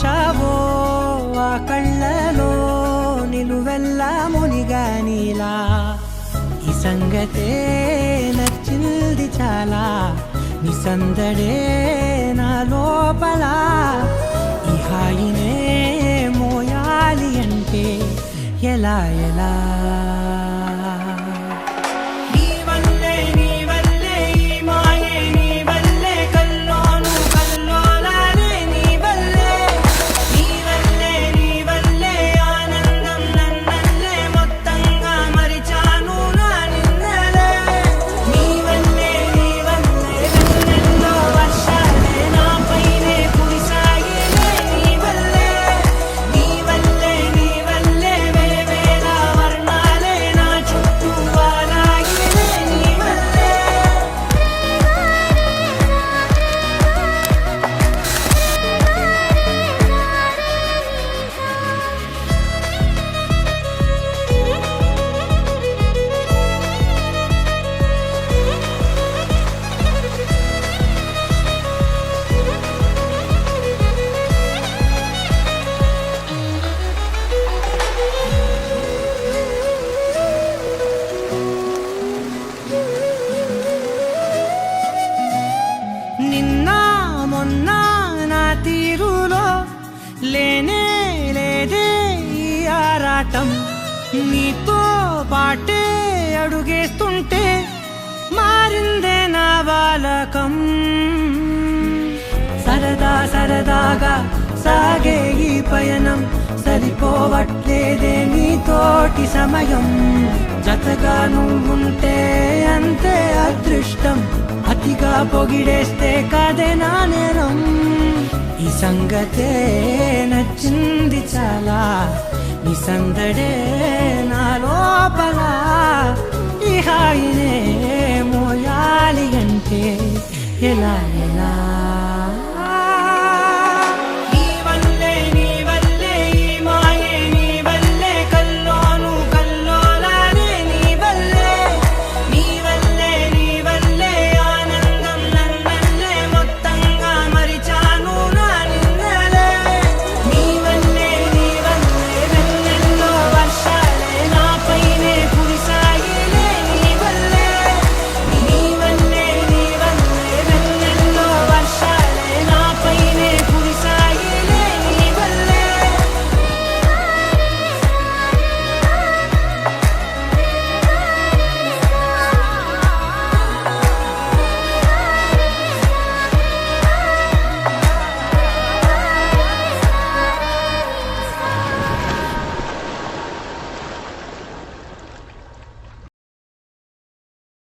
వచ్చావో ఆ కళ్ళలో నిలువెల్లా మునిగానిలా ఈ సంగతే నచ్చింది చాలా నీ సందడే నా లోపల ఈ హాయినే మోయాలి అంటే ఎలా ఎలా లేనే లేదే ఈ ఆరాటం నీతో పాటే అడుగేస్తుంటే మారిందే నా బాలకం సరదా సరదాగా సాగే ఈ పయనం సరిపోవట్లేదే నీతోటి సమయం జతగా నువ్వుంటే అంతే అదృష్టం అతిగా పొగిడేస్తే కదే నా నేరం ఈ సంగతే నచ్చింది చాలా నీ సందడే నా లోపల ఈ హాయినే మోయాలి అంటే ఎలా ఎలా